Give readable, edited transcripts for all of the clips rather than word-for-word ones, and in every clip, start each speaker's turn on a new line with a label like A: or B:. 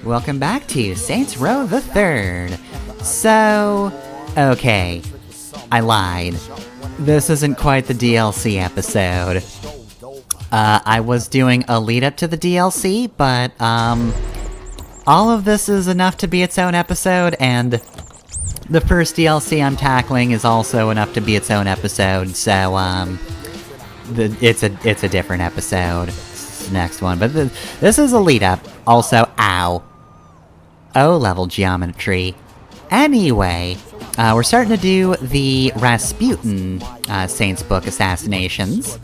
A: Welcome back to Saints Row the Third. So, okay, I lied. This isn't quite the DLC episode. I was doing a lead-up to the DLC, but, all of this is enough to be its own episode, and the first DLC I'm tackling is also enough to be its own episode, so, it's a different episode. It's the next one, but this is a lead-up. Also, ow. O-level geometry. Anyway, we're starting to do the Rasputin, Saints Book assassinations.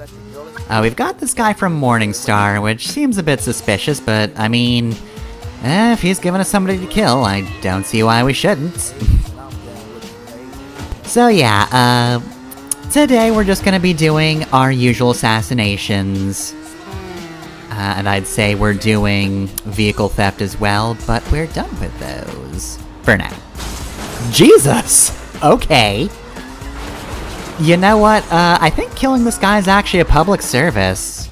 A: We've got this guy from Morningstar, which seems a bit suspicious, but, I mean, if he's giving us somebody to kill, I don't see why we shouldn't. So yeah, today we're just gonna be doing our usual assassinations. And I'd say we're doing vehicle theft as well, but we're done with those. For now. Jesus! Okay. You know what, I think killing this guy is actually a public service.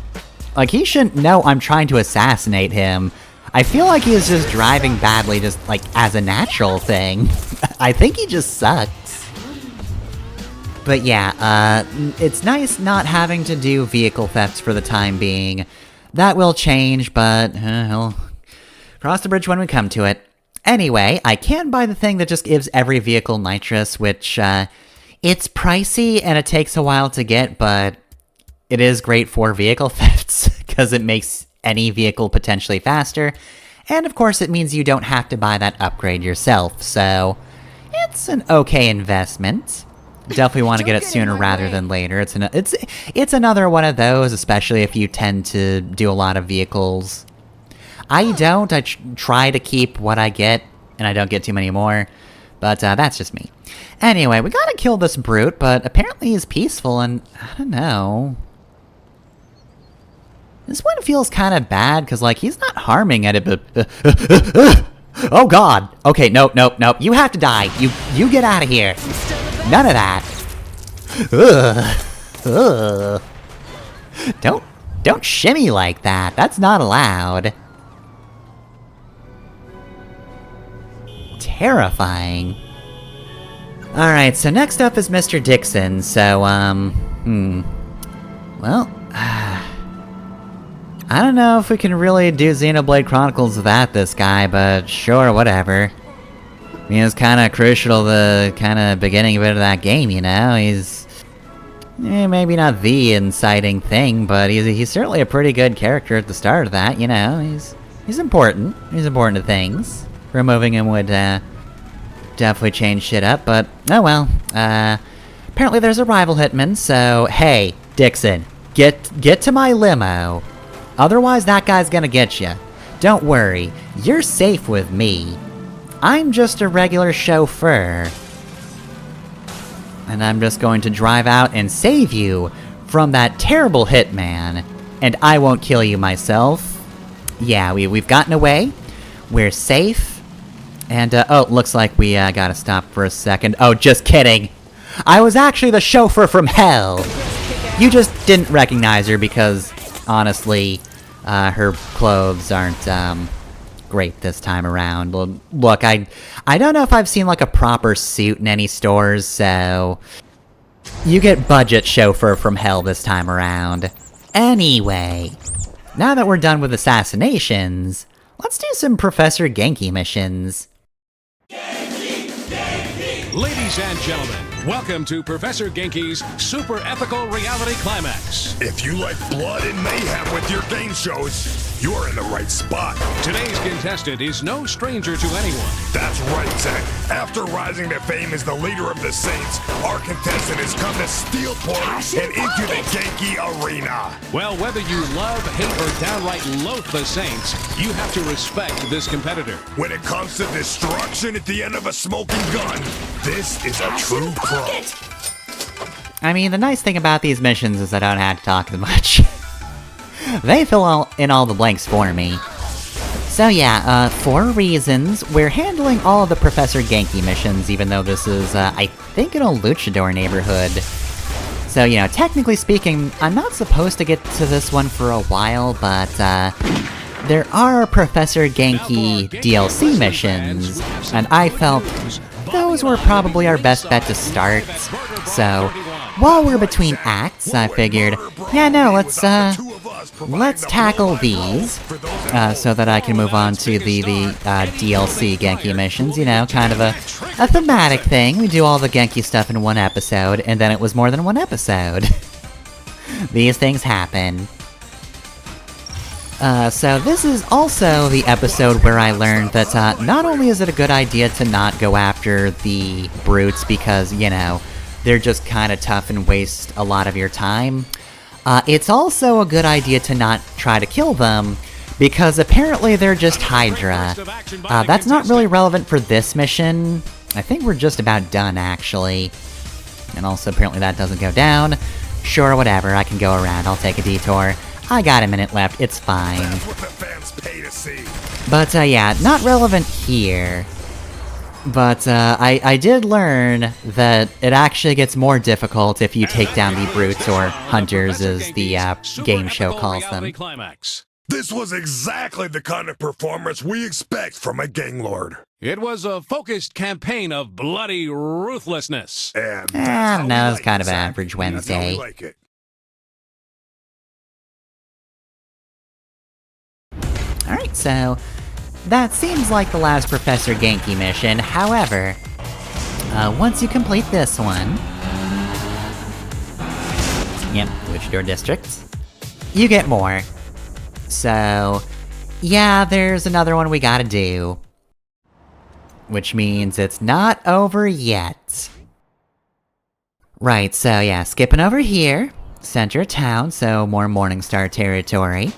A: Like, he shouldn't know I'm trying to assassinate him. I feel like he is just driving badly, just, like, as a natural thing. I think he just sucks. But yeah, it's nice not having to do vehicle thefts for the time being. That will change, but we'll cross the bridge when we come to it. Anyway, I can buy the thing that just gives every vehicle nitrous, which, it's pricey and it takes a while to get, but it is great for vehicle thefts, because it makes any vehicle potentially faster, and of course it means you don't have to buy that upgrade yourself, so it's an okay investment. Definitely want to get it sooner rather than later. It's another one of those, especially if you tend to do a lot of vehicles. I don't. I try to keep what I get, and I don't get too many more. But that's just me. Anyway, we gotta kill this brute, but apparently he's peaceful, and I don't know. This one feels kind of bad, because, like, he's not harming at it, but... Oh god! Okay, nope. You have to die. You get out of here. None of that. Ugh. Don't shimmy like that. That's not allowed. Terrifying. Alright, so next up is Mr. Dixon, so, well, I don't know if we can really do Xenoblade Chronicles without this guy, but sure, whatever. I mean, it's kinda crucial to the kinda beginning bit of that game, you know? He's... maybe not the inciting thing, but he's certainly a pretty good character at the start of that, you know? He's important. He's important to things. Removing him would, definitely change shit up, but, oh well. Apparently there's a rival hitman, so, hey, Dixon, get to my limo. Otherwise that guy's gonna get you. Don't worry, you're safe with me. I'm just a regular chauffeur. And I'm just going to drive out and save you from that terrible hitman. And I won't kill you myself. Yeah, we've gotten away. We're safe. And, oh, looks like we, gotta stop for a second. Oh, just kidding. I was actually the chauffeur from hell. You just didn't recognize her because, honestly, her clothes aren't, great this time around. Look, I don't know if I've seen, like, a proper suit in any stores, so... You get budget chauffeur from hell this time around. Anyway, now that we're done with assassinations, let's do some Professor Genki missions.
B: Ladies and gentlemen, welcome to Professor Genki's Super Ethical Reality Climax.
C: If you like blood and mayhem with your game shows, you're in the right spot.
B: Today's contestant is no stranger to anyone.
C: That's right, Zach. After rising to fame as the leader of the Saints, our contestant has come to Steelport and into the Genki arena.
B: Well, whether you love, hate, or downright loathe the Saints, you have to respect this competitor.
C: When it comes to destruction at the end of a smoking gun, this is a true pro.
A: I mean, the nice thing about these missions is I don't have to talk as much. They fill in all the blanks for me. So yeah, for reasons, we're handling all of the Professor Genki missions, even though this is, I think, in a luchador neighborhood. So, you know, technically speaking, I'm not supposed to get to this one for a while, but, there are Professor Genki DLC missions, and I felt those were probably our best bet to start. So, while we're between acts, I figured, yeah, no, let's tackle these, so that I can move on to the DLC Genki missions, you know, kind of a thematic thing. We do all the Genki stuff in one episode, and then it was more than one episode. These things happen. So this is also the episode where I learned that, not only is it a good idea to not go after the brutes because, you know, they're just kinda tough and waste a lot of your time, it's also a good idea to not try to kill them, because apparently they're just Hydra. That's not really relevant for this mission. I think we're just about done, actually. And also, apparently that doesn't go down. Sure, whatever, I can go around, I'll take a detour. I got a minute left, it's fine.
C: That's what the fans pay to see.
A: But, yeah, not relevant here. But, I did learn that it actually gets more difficult if you take down the brutes, or hunters as the, game show calls them.
C: This was exactly the kind of performance we expect from a gang lord.
B: It was a focused campaign of bloody ruthlessness.
C: And
A: I don't know, it's kind of an average Wednesday.
C: Like it.
A: Alright, so that seems like the last Professor Genki mission. However, once you complete this one... Yep, Witch Door District. You get more. So, yeah, there's another one we gotta do. Which means it's not over yet. Right, so yeah, skipping over here. Center of town, so more Morningstar territory.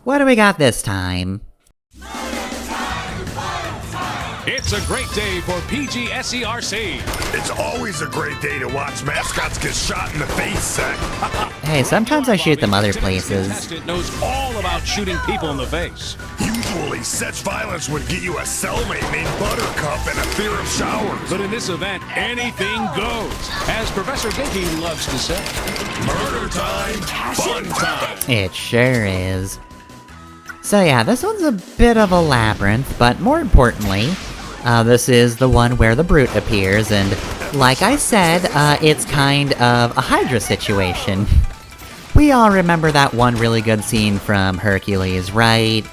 A: What do we got this time?
B: It's a great day for PGSERC.
C: It's always a great day to watch mascots get shot in the face, Zach.
A: Hey, sometimes I shoot them other places.
B: Contestant knows all about shooting people in the face.
C: Usually, such violence would get you a cellmate named Buttercup and a fear of showers.
B: But in this event, anything goes. As Professor Genki loves to say,
C: Murder time, fun time.
A: It sure is. So yeah, this one's a bit of a labyrinth, but more importantly, this is the one where the brute appears, and like I said, it's kind of a Hydra situation. We all remember that one really good scene from Hercules, right?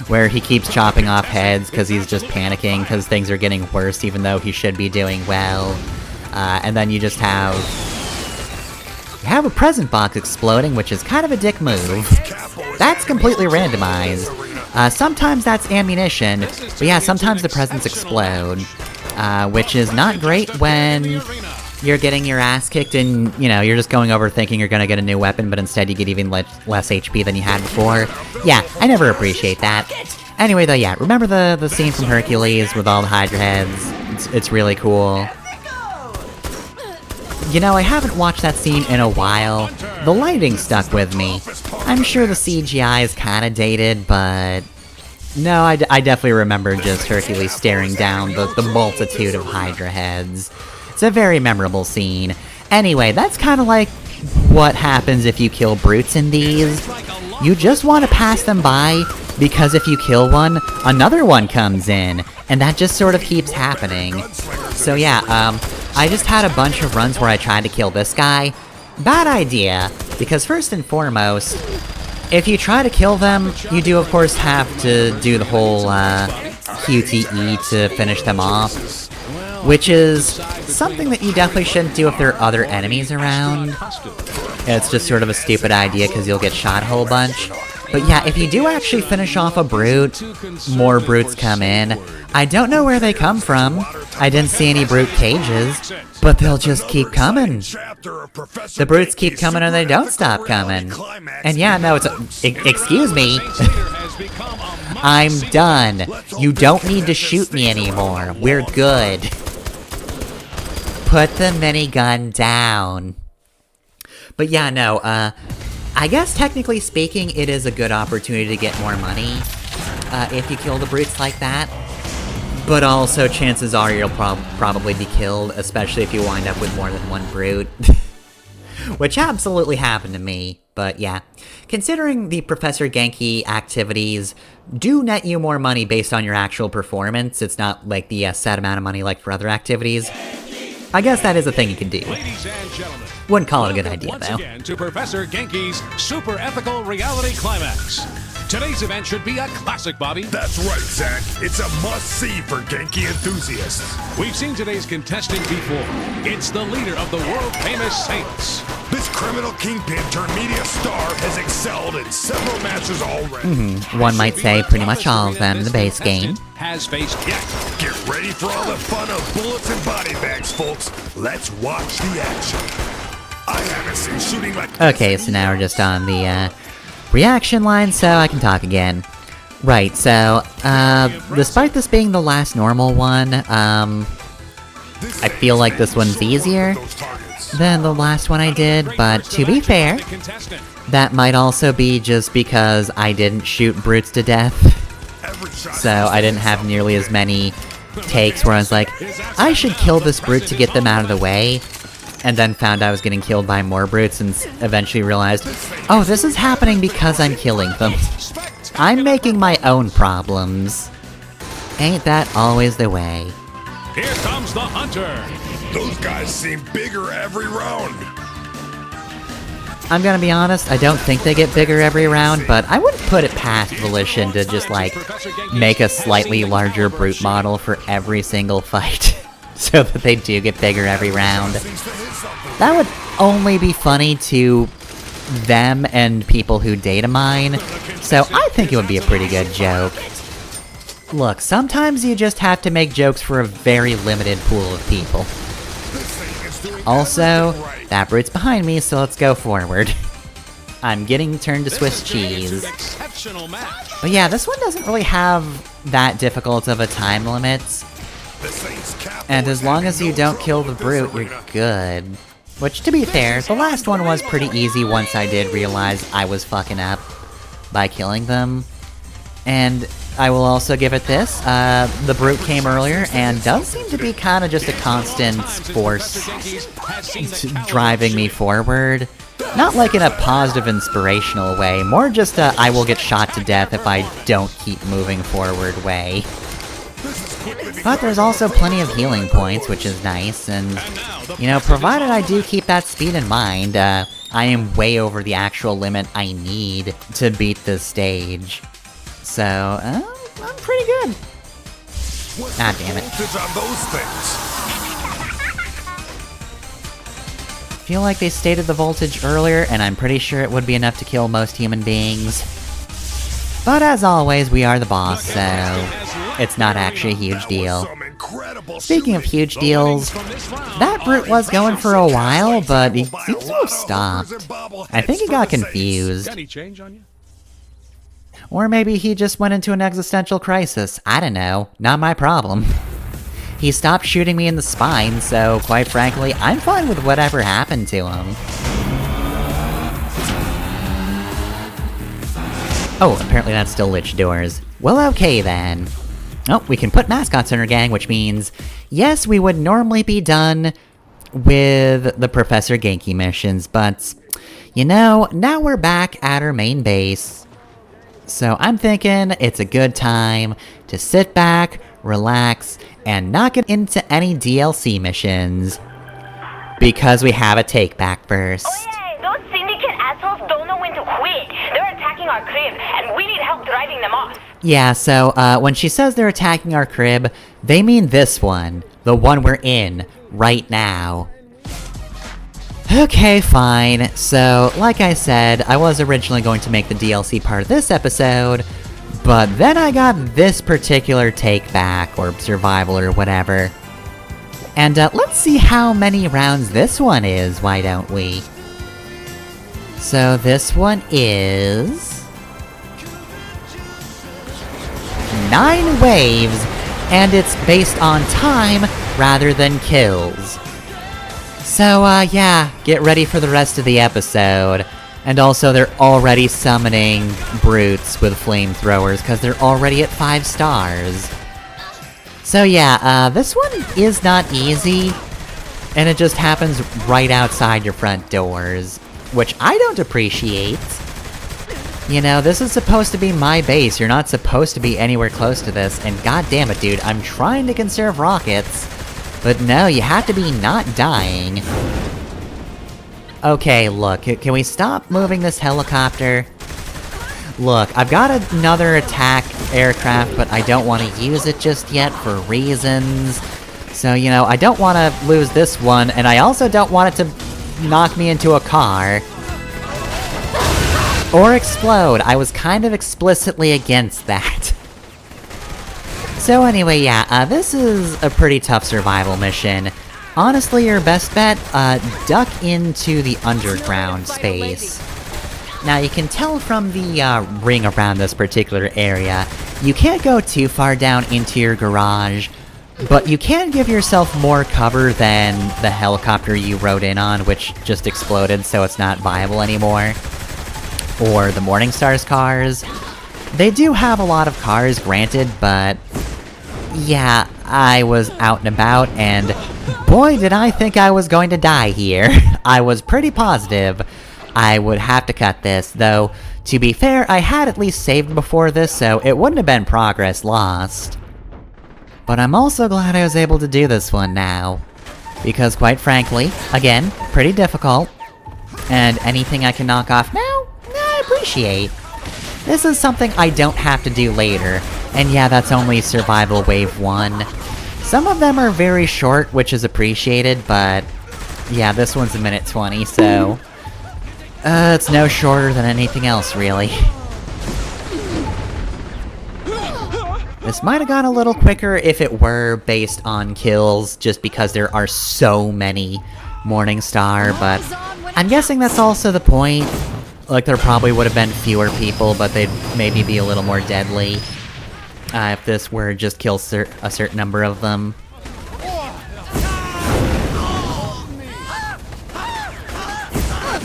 A: Where he keeps chopping off heads because he's just panicking because things are getting worse even though he should be doing well. And then you just have a present box exploding, which is kind of a dick move. That's completely randomized. Sometimes that's ammunition, but yeah, sometimes the presents explode. Which is not great when you're getting your ass kicked and, you know, you're just going over thinking you're gonna get a new weapon, but instead you get even less HP than you had before. Yeah, I never appreciate that. Anyway though, yeah, remember the scene from Hercules with all the Hydra heads? It's really cool. You know, I haven't watched that scene in a while. The lighting stuck with me. I'm sure the CGI is kinda dated, but... No, I definitely remember just Hercules staring down the multitude of Hydra heads. It's a very memorable scene. Anyway, that's kinda like what happens if you kill brutes in these. You just want to pass them by, because if you kill one, another one comes in, and that just sort of keeps happening. So yeah, I just had a bunch of runs where I tried to kill this guy. Bad idea, because first and foremost, if you try to kill them, you do of course have to do the whole QTE to finish them off, which is something that you definitely shouldn't do if there are other enemies around. It's just sort of a stupid idea because you'll get shot a whole bunch. But yeah, if you do actually finish off a brute, more brutes come in. I don't know where they come from. I didn't see any brute cages, but they'll just keep coming. The brutes keep coming and they don't stop coming. And yeah, no, excuse me. I'm done. You don't need to shoot me anymore. We're good. Put the minigun down. But yeah, no, I guess technically speaking, it is a good opportunity to get more money, if you kill the brutes like that. But also, chances are you'll probably be killed, especially if you wind up with more than one brute. Which absolutely happened to me. But yeah, considering the Professor Genki activities do net you more money based on your actual performance, it's not like the set amount of money like for other activities, I guess that is a thing you can do.
B: Ladies and gentlemen,
A: Wouldn't call it a good idea,
B: once
A: though.
B: again to Professor Genki's Super Ethical Reality Climax. Today's event should be a classic, Bobby.
C: That's right, Zach. It's a must-see for Genki enthusiasts.
B: We've seen today's contestant before. It's the leader of the world-famous Saints.
C: This criminal kingpin turned media star has excelled in several matches already.
A: One might say pretty much all of them in the base game.
B: Has faced yet.
C: Get ready for all the fun of bullets and body bags, folks. Let's watch the action. I haven't seen shooting like this.
A: Okay, so now we're just on the, reaction line, so I can talk again. Right, so, despite this being the last normal one, I feel like this one's easier than the last one I did, but to be fair, that might also be just because I didn't shoot brutes to death, so I didn't have nearly as many takes where I was like, I should kill this brute to get them out of the way, and then found I was getting killed by more brutes and eventually realized, oh, this is happening because I'm killing them. I'm making my own problems. Ain't that always the way?
B: Here comes the hunter.
C: Those guys seem bigger every round.
A: I'm gonna be honest, I don't think they get bigger every round, but I wouldn't put it past Volition to just, like, make a slightly larger brute model for every single fight, so that they do get bigger every round. That would only be funny to them and people who data mine, so I think it would be a pretty good joke. Look, sometimes you just have to make jokes for a very limited pool of people. Also, that brute's behind me, so let's go forward. I'm getting turned to Swiss cheese. But yeah, this one doesn't really have that difficult of a time limit. And as long as you don't kill the brute, you're good. Which, to be fair, the last one was pretty easy once I did realize I was fucking up by killing them. And I will also give it this, the brute came earlier and does seem to be kind of just a constant force driving me forward. Not like in a positive, inspirational way, more just a I will get shot to death if I don't keep moving forward way. But there's also plenty of healing points, which is nice, and, you know, provided I do keep that speed in mind, I am way over the actual limit I need to beat this stage. So, I'm pretty good. Ah, damn it. Feel like they stated the voltage earlier, and I'm pretty sure it would be enough to kill most human beings. But as always, we are the boss, so it's not actually a huge deal. Speaking of huge deals, that brute was going for a while, but he seems to have stopped. I think he got confused. Or maybe he just went into an existential crisis. I don't know. Not my problem. He stopped shooting me in the spine, so quite frankly, I'm fine with whatever happened to him. Oh, apparently that's still Lich Doors. Well, okay then. Oh, we can put mascots in our gang, which means, yes, we would normally be done with the Professor Genki missions, but, you know, now we're back at our main base. So I'm thinking it's a good time to sit back, relax, and not get into any DLC missions. Because we have a take-back first.
D: Oh yeah, those syndicate assholes don't know when to quit. They're attacking our crib, and we need help driving them off.
A: Yeah, so, when she says they're attacking our crib, they mean this one. The one we're in, right now. Okay, fine. So, like I said, I was originally going to make the DLC part of this episode, but then I got this particular take-back, or survival, or whatever. And, let's see how many rounds this one is, why don't we? So, this one is 9 waves, and it's based on time rather than kills. So, yeah, get ready for the rest of the episode. And also, they're already summoning brutes with flamethrowers, because they're already at 5 stars. So yeah, this one is not easy, and it just happens right outside your front doors. which I don't appreciate. You know, this is supposed to be my base, you're not supposed to be anywhere close to this, and god damn it, dude, I'm trying to conserve rockets, but no, you have to be not dying. Okay, look, can we stop moving this helicopter? Look, I've got another attack aircraft, but I don't want to use it just yet for reasons. So, you know, I don't want to lose this one, and I also don't want it to knock me into a car. Or explode. I was kind of explicitly against that. So anyway, yeah, this is a pretty tough survival mission. Honestly, your best bet, duck into the underground space. Now, you can tell from the, ring around this particular area, you can't go too far down into your garage, but you can give yourself more cover than the helicopter you rode in on, which just exploded, so it's not viable anymore. Or the Morningstar's cars. They do have a lot of cars, granted, but... yeah, I was out and about, and boy did I think I was going to die here. I was pretty positive I would have to cut this, though, to be fair, I had at least saved before this, so it wouldn't have been progress lost. But I'm also glad I was able to do this one now. Because quite frankly, again, pretty difficult, and anything I can knock off now, I appreciate. This is something I don't have to do later, and yeah, that's only Survival Wave 1. Some of them are very short, which is appreciated, but... yeah, this one's a minute 20, so... it's no shorter than anything else, really. This might have gone a little quicker if it were based on kills, just because there are so many Morningstar, but... I'm guessing that's also the point. Like, there probably would have been fewer people, but they'd maybe be a little more deadly. If this were just kill a certain number of them.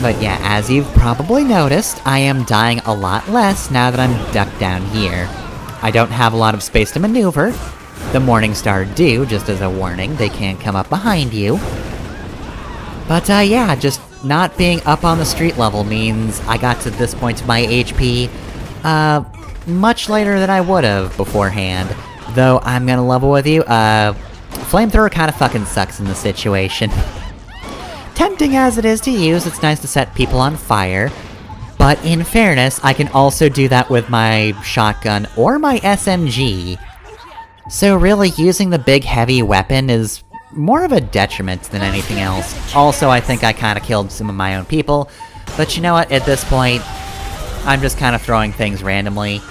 A: But yeah, as you've probably noticed, I am dying a lot less now that I'm ducked down here. I don't have a lot of space to maneuver. The Morningstar do, just as a warning, they can't come up behind you. But yeah, just not being up on the street level means I got to this point of my HP, much later than I would've beforehand. Though, I'm gonna level with you, flamethrower kinda fucking sucks in this situation. Tempting as it is to use, it's nice to set people on fire, but in fairness, I can also do that with my shotgun or my SMG. So really, using the big heavy weapon is more of a detriment than anything else. Also, I think I kinda killed some of my own people, but you know what, at this point, I'm just kinda throwing things randomly.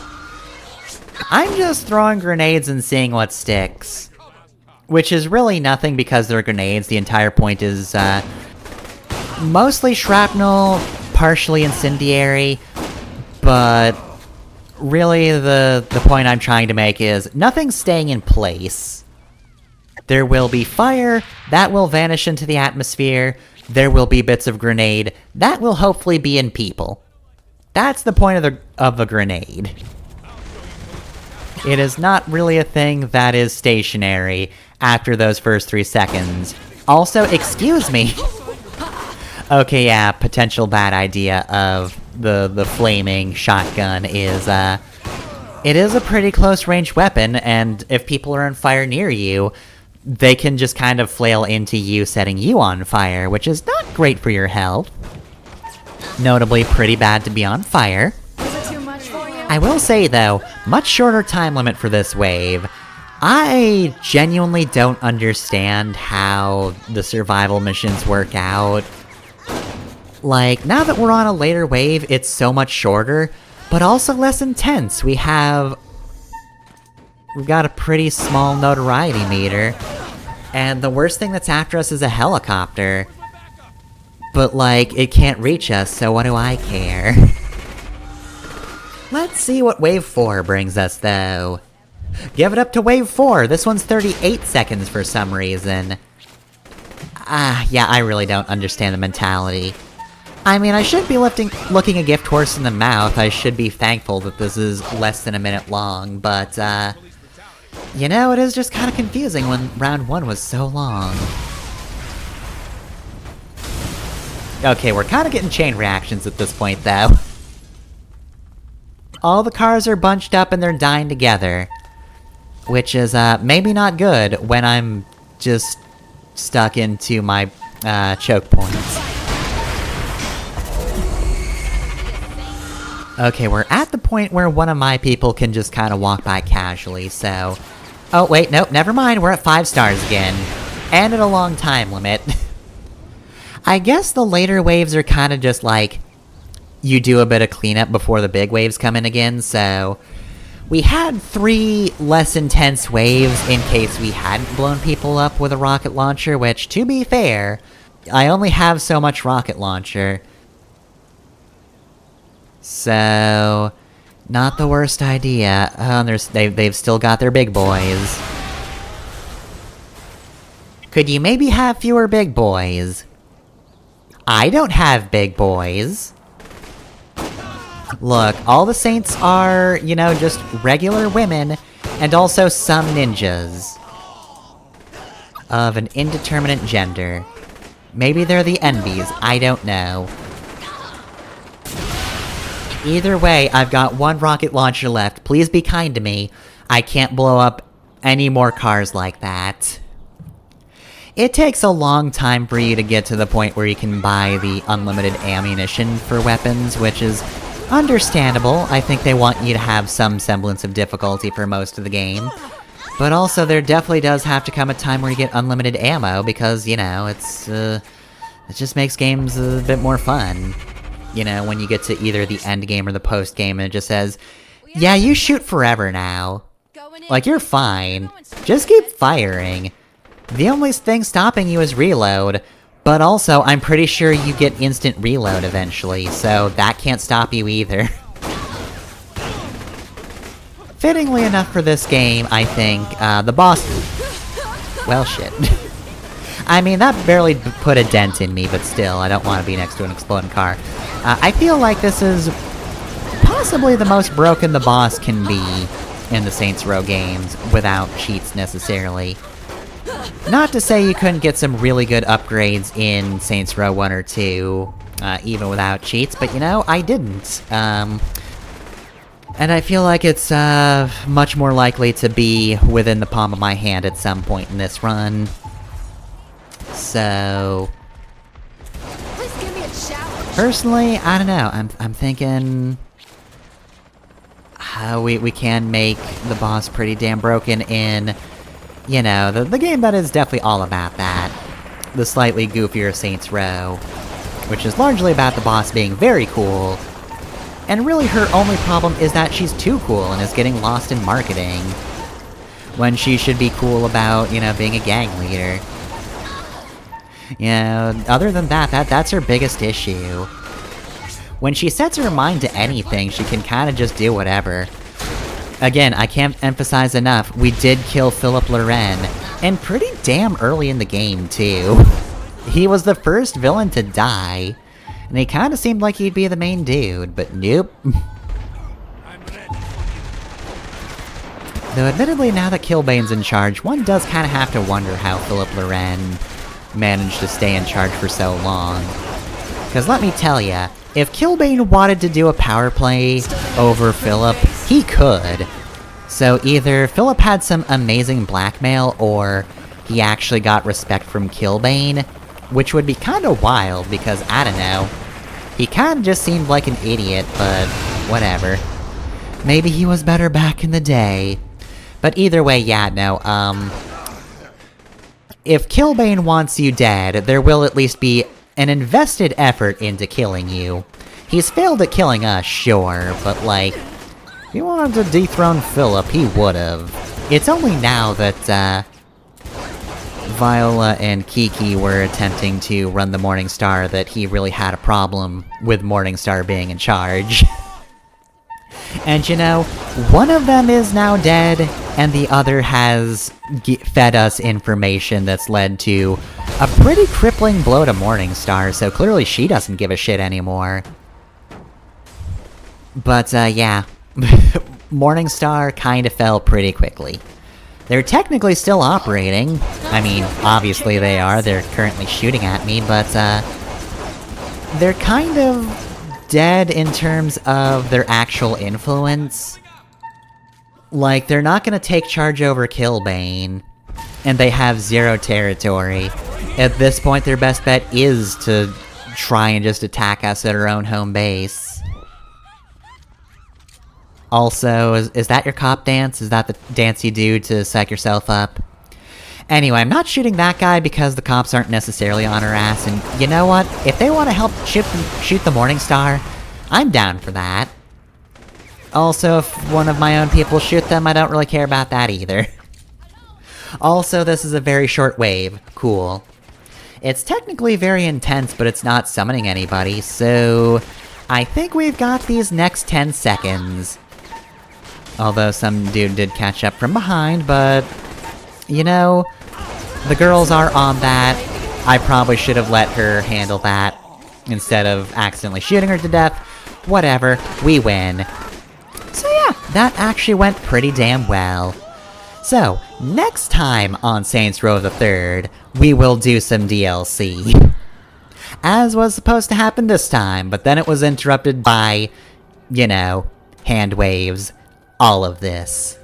A: I'm just throwing grenades and seeing what sticks. Which is really nothing because they're grenades, the entire point is, mostly shrapnel, partially incendiary, but really the point I'm trying to make is nothing's staying in place. There will be fire, that will vanish into the atmosphere, there will be bits of grenade, that will hopefully be in people. That's the point of a grenade. It is not really a thing that is stationary after those first 3 seconds. Also, excuse me! Okay, yeah, potential bad idea of the flaming shotgun is, it is a pretty close-range weapon, and if people are on fire near you, they can just kind of flail into you, setting you on fire, which is not great for your health. Notably pretty bad to be on fire. I will say, though, much shorter time limit for this wave. I genuinely don't understand how the survival missions work out. Like, now that we're on a later wave, it's so much shorter, but also less intense. We've got a pretty small notoriety meter, and the worst thing that's after us is a helicopter. But like, it can't reach us, so what do I care? Let's see what Wave 4 brings us, though. Give it up to Wave 4! This one's 38 seconds for some reason. Yeah, I really don't understand the mentality. I mean, I should be looking a gift horse in the mouth. I should be thankful that this is less than a minute long, but, you know, it is just kinda confusing when round 1 was so long. Okay, we're kind of getting chain reactions at this point, though. All the cars are bunched up and they're dying together. Which is, maybe not good when I'm just stuck into my, choke points. Okay, we're at the point where one of my people can just kind of walk by casually, so... Oh, wait, nope, never mind, we're at 5 stars again. And at a long time limit. I guess the later waves are kind of just like... You do a bit of cleanup before the big waves come in again, so... We had 3 less intense waves in case we hadn't blown people up with a rocket launcher, which, to be fair, I only have so much rocket launcher. So... Not the worst idea. Oh, they've still got their big boys. Could you maybe have fewer big boys? I don't have big boys. Look, all the saints are, you know, just regular women, and also some ninjas. Of an indeterminate gender. Maybe they're the envies, I don't know. Either way, I've got 1 rocket launcher left. Please be kind to me. I can't blow up any more cars like that. It takes a long time for you to get to the point where you can buy the unlimited ammunition for weapons, which is understandable. I think they want you to have some semblance of difficulty for most of the game. But also, there definitely does have to come a time where you get unlimited ammo, because, you know, it just makes games a bit more fun. You know, when you get to either the end game or the post game and it just says, yeah, you shoot forever now. Like, you're fine. Just keep firing. The only thing stopping you is reload. But also, I'm pretty sure you get instant reload eventually, so that can't stop you either. Fittingly enough for this game, I think, the boss... Well, shit. I mean, that barely put a dent in me, but still, I don't want to be next to an exploding car. I feel like this is possibly the most broken the boss can be in the Saints Row games, without cheats necessarily. Not to say you couldn't get some really good upgrades in Saints Row 1 or 2, even without cheats, but you know, I didn't. And I feel like it's, much more likely to be within the palm of my hand at some point in this run. So...
E: Please give me a challenge.
A: Personally, I don't know, I'm thinking... we can make the boss pretty damn broken in... You know, the game that is definitely all about that. The slightly goofier Saints Row. Which is largely about the boss being very cool. And really her only problem is that she's too cool and is getting lost in marketing. When she should be cool about, you know, being a gang leader. You know, other than that's her biggest issue. When she sets her mind to anything, she can kinda just do whatever. Again, I can't emphasize enough, we did kill Philip Loren, and pretty damn early in the game, too. He was the first villain to die, and he kinda seemed like he'd be the main dude, but nope. Though admittedly, now that Killbane's in charge, one does kinda have to wonder how Philip Loren managed to stay in charge for so long. Cause let me tell ya, if Killbane wanted to do a power play over Philip, he could. So either Philip had some amazing blackmail, or he actually got respect from Killbane, which would be kinda wild, because, I don't know, he kinda just seemed like an idiot, but whatever. Maybe he was better back in the day. But either way, yeah, no, if Killbane wants you dead, there will at least be an invested effort into killing you. He's failed at killing us, sure, but like, if he wanted to dethrone Philip, he would've. It's only now that, Viola and Kiki were attempting to run the Morningstar that he really had a problem with Morningstar being in charge. And you know, one of them is now dead, and the other has fed us information that's led to a pretty crippling blow to Morningstar, so clearly she doesn't give a shit anymore. But, yeah. Morningstar kinda fell pretty quickly. They're technically still operating. I mean, obviously they are, they're currently shooting at me, but, they're kind of dead in terms of their actual influence. Like, they're not gonna take charge over Killbane, and they have zero territory. At this point, their best bet is to try and just attack us at our own home base. Also, is that your cop dance? Is that the dance you do to psych yourself up? Anyway, I'm not shooting that guy because the cops aren't necessarily on our ass, and you know what? If they want to help shoot the Morningstar, I'm down for that. Also, if one of my own people shoot them, I don't really care about that either. Also, this is a very short wave. Cool. It's technically very intense, but it's not summoning anybody, so I think we've got these next 10 seconds. Although some dude did catch up from behind, but you know, the girls are on that. I probably should have let her handle that instead of accidentally shooting her to death. Whatever, we win. So yeah, that actually went pretty damn well. So, next time on Saints Row the 3rd, we will do some DLC. As was supposed to happen this time, but then it was interrupted by, you know, hand waves, all of this.